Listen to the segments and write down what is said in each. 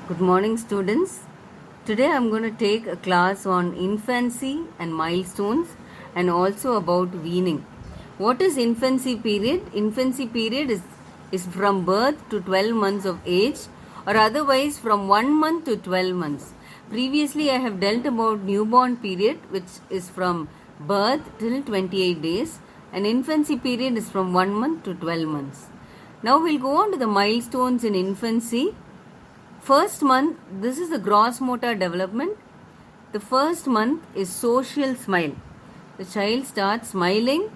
Good morning, students. Today I'm going to take a class on infancy and milestones and also about weaning. What is infancy period? Infancy period is from birth to 12 months of age or otherwise from 1 month to 12 months. Previously I have dealt about newborn period which is from birth till 28 days and infancy period is from 1 month to 12 months. Now we'll go on to the milestones in infancy. First month, this is the gross motor development. The first month is social smile. The child starts smiling,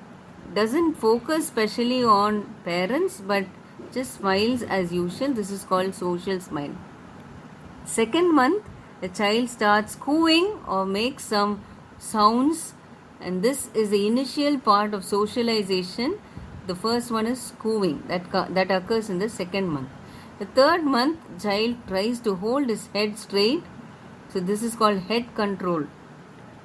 doesn't focus specially on parents but just smiles as usual. This is called social smile. Second month, the child starts cooing or makes some sounds, and this is the initial part of socialization. The first one is cooing that occurs in the second month. The third month, child tries to hold his head straight. So this is called head control.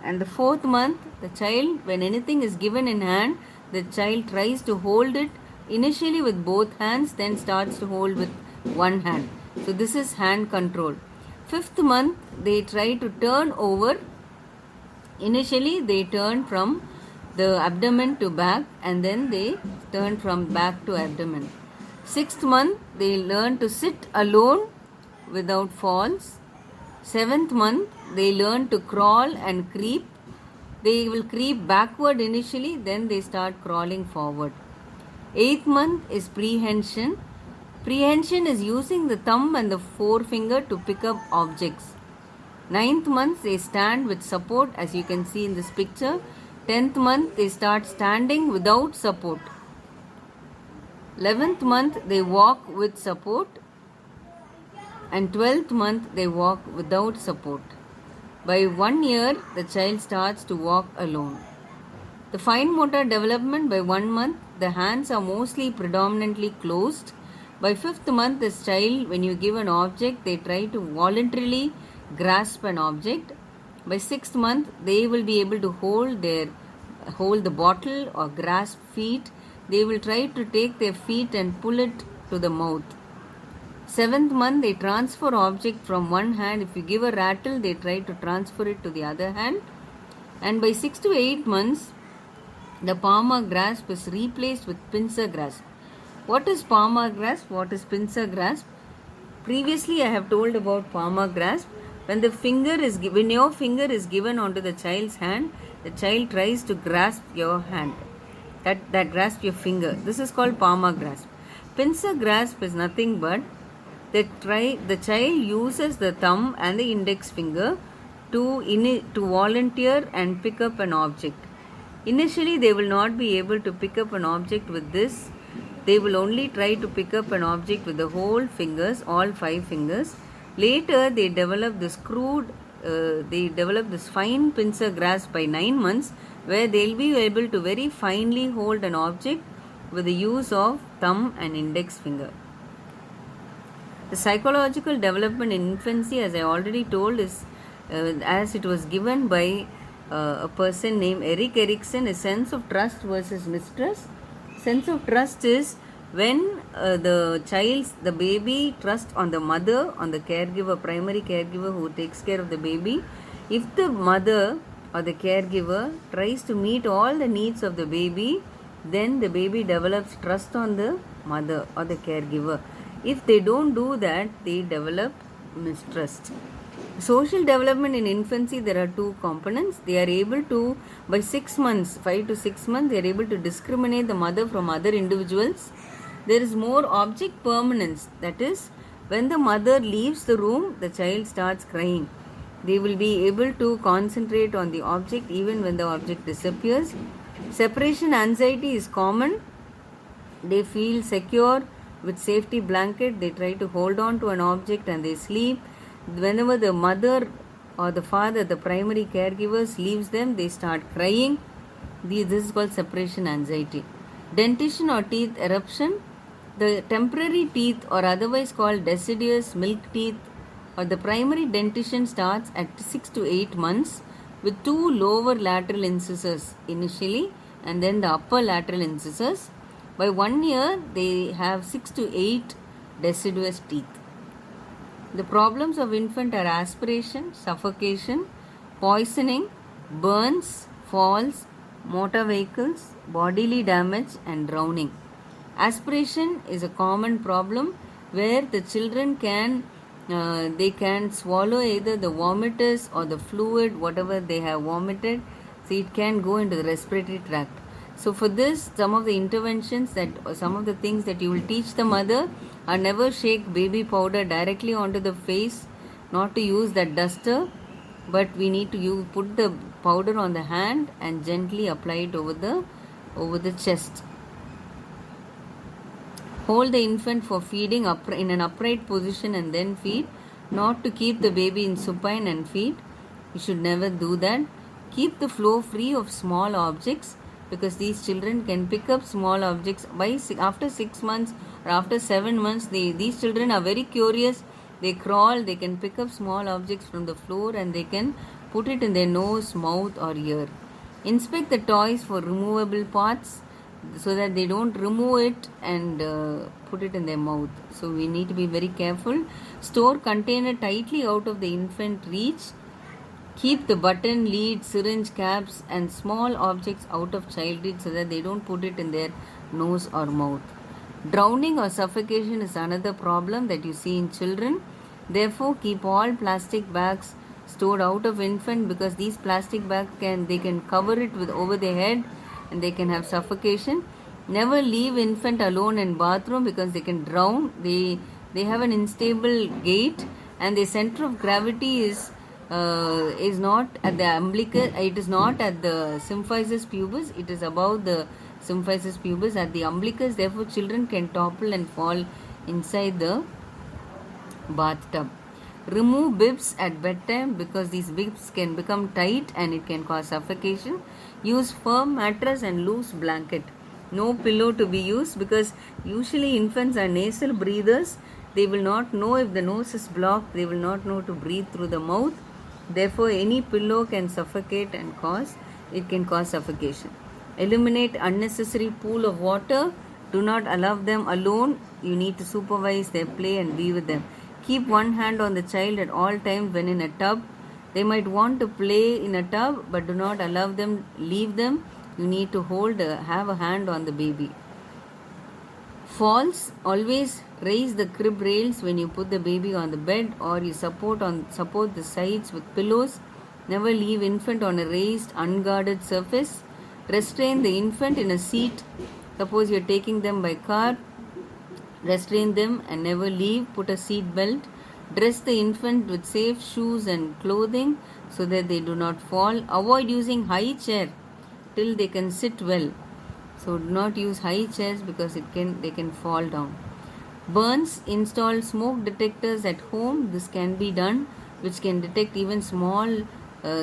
And the fourth month, the child, when anything is given in hand, the child tries to hold it initially with both hands, then starts to hold with one hand. So this is hand control. Fifth month, they try to turn over. Initially, they turn from the abdomen to back and then they turn from back to abdomen. Sixth month, they learn to sit alone without falls. Seventh month, they learn to crawl and creep. They will creep backward initially, then they start crawling forward. Eighth month is prehension. Prehension is using the thumb and the forefinger to pick up objects. Ninth month, they stand with support, as you can see in this picture. 10th month, they start standing without support. 11th month, they walk with support. And 12th month, they walk without support. By 1 year, the child starts to walk alone. The fine motor development by 1 month, the hands are mostly predominantly closed. By 5th month, this child, when you give an object, they try to voluntarily grasp an object. By 6th month, they will be able to hold the bottle or grasp feet. They will try to take their feet and pull it to the mouth. 7th month, they transfer object from one hand. If you give a rattle, they try to transfer it to the other hand. And by 6 to 8 months, the palmar grasp is replaced with pincer grasp. What is palmar grasp? What is pincer grasp? Previously, I have told about palmar grasp. When your finger is given onto the child's hand, the child tries to grasp your hand. That grasp your finger. This is called palmar grasp. Pincer grasp is nothing but the child uses the thumb and the index finger to volunteer and pick up an object. Initially, they will not be able to pick up an object with this. They will only try to pick up an object with the whole fingers, all 5 fingers. Later, they develop this fine pincer grasp by 9 months, where they'll be able to very finely hold an object with the use of thumb and index finger. The psychological development in infancy, as I already told, is as it was given by a person named Erik Erikson, a sense of trust versus mistrust. Sense of trust is when the baby trusts on the mother, on the caregiver, primary caregiver who takes care of the baby. If the mother or the caregiver tries to meet all the needs of the baby, then the baby develops trust on the mother or the caregiver. If they don't do that, they develop mistrust. Social development in infancy, there are 2 components. They are able to, by 6 months, 5 to 6 months, they are able to discriminate the mother from other individuals. There is more object permanence. That is, when the mother leaves the room, the child starts crying. They will be able to concentrate on the object even when the object disappears. Separation anxiety is common. They feel secure with safety blanket. They try to hold on to an object and they sleep. Whenever the mother or the father, the primary caregivers, leaves them, they start crying. This is called separation anxiety. Dentition or teeth eruption. The temporary teeth, or otherwise called deciduous milk teeth, or the primary dentition, starts at 6 to 8 months with 2 lower lateral incisors initially and then the upper lateral incisors. By 1 year, they have 6 to 8 deciduous teeth. The problems of infant are aspiration, suffocation, poisoning, burns, falls, motor vehicles, bodily damage, and drowning. Aspiration is a common problem where the children they can swallow either the vomiters or the fluid, whatever they have vomited, so it can go into the respiratory tract. So for this, some of the interventions some of the things that you will teach the mother are: never shake baby powder directly onto the face, not to use that duster, but we need to put the powder on the hand and gently apply it over the chest. Hold the infant for feeding in an upright position and then feed, not to keep the baby in supine and feed. You should never do that. Keep the floor free of small objects, because these children can pick up small objects after 6 months or after 7 months. These children are very curious. They crawl, they can pick up small objects from the floor and they can put it in their nose, mouth or ear. Inspect the toys for removable parts so that they don't remove it and put it in their mouth. So we need to be very careful. Store container tightly out of the infant reach. Keep the button, lead, syringe, caps and small objects out of child reach so that they don't put it in their nose or mouth. Drowning or suffocation is another problem that you see in children. Therefore, keep all plastic bags stored out of infant, because these plastic bags they can cover it with over their head and they can have suffocation. Never leave infant alone in bathroom, because they can drown. They have an unstable gait and the center of gravity is not at the umbilicus. It is not at the symphysis pubis. It is above the symphysis pubis at the umbilicus. Therefore, children can topple and fall inside the bathtub. Remove bibs at bedtime, because these bibs can become tight and it can cause suffocation. Use firm mattress and loose blanket. No pillow to be used, because usually infants are nasal breathers. They will not know if the nose is blocked. They will not know to breathe through the mouth. Therefore, any pillow can suffocate and can cause suffocation. Eliminate unnecessary pool of water. Do not allow them alone. You need to supervise their play and be with them. Keep one hand on the child at all times when in a tub. They might want to play in a tub, but do not allow them, leave them. You need to have a hand on the baby. Falls, always raise the crib rails when you put the baby on the bed, or you support the sides with pillows. Never leave infant on a raised, unguarded surface. Restrain the infant in a seat. Suppose you are taking them by car. Restrain them and never leave. Put a seat belt. Dress the infant with safe shoes and clothing so that they do not fall. Avoid using high chair till they can sit well. So do not use high chairs, because they can fall down. Burns, install smoke detectors at home. This can be done, which can detect even small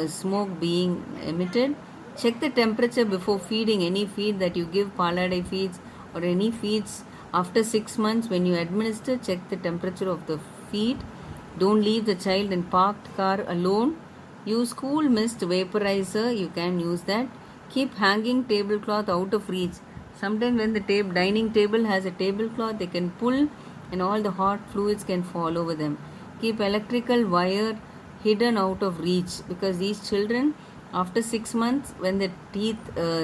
smoke being emitted. Check the temperature before feeding. Any feed that you give, Palade feeds or any feeds after 6 months, when you administer, check the temperature of the feed. Don't leave the child in parked car alone. Use cool mist vaporizer. You can use that. Keep hanging tablecloth out of reach. Sometimes when the dining table has a tablecloth, they can pull and all the hot fluids can fall over them. Keep electrical wire hidden out of reach, because these children, after 6 months, when the teeth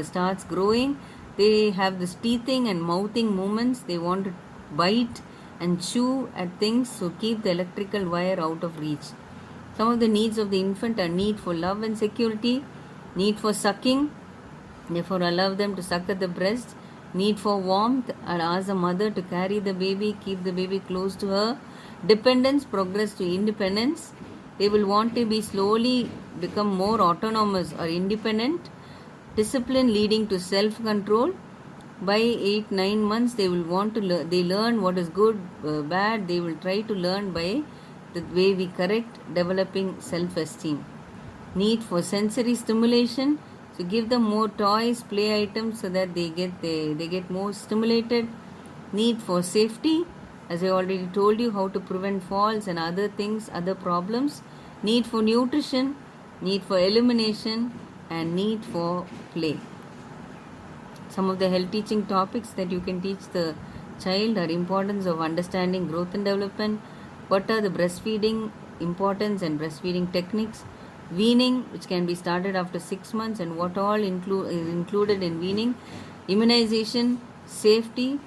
starts growing, they have this teething and mouthing movements. They want to bite and chew at things, so keep the electrical wire out of reach. Some of the needs of the infant are need for love and security, need for sucking. Therefore, allow them to suck at the breast. Need for warmth, and ask the mother to carry the baby, keep the baby close to her. Dependence, progress to independence. They will want to be slowly become more autonomous or independent. Discipline leading to self-control. By 8-9 months, they will want to learn. They learn what is good, bad. They will try to learn by the way we correct, developing self-esteem. Need for sensory stimulation. So give them more toys, play items, so that they get more stimulated. Need for safety, as I already told you, how to prevent falls and other things, other problems. Need for nutrition, need for elimination, and need for play. Some of the health teaching topics that you can teach the child are: importance of understanding growth and development, what are the breastfeeding importance and breastfeeding techniques, weaning, which can be started after 6 months, and what all is included in weaning, immunization, safety,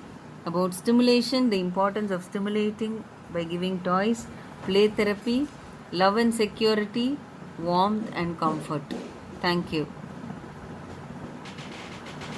about stimulation, the importance of stimulating by giving toys, play therapy, love and security, warmth and comfort. Thank you.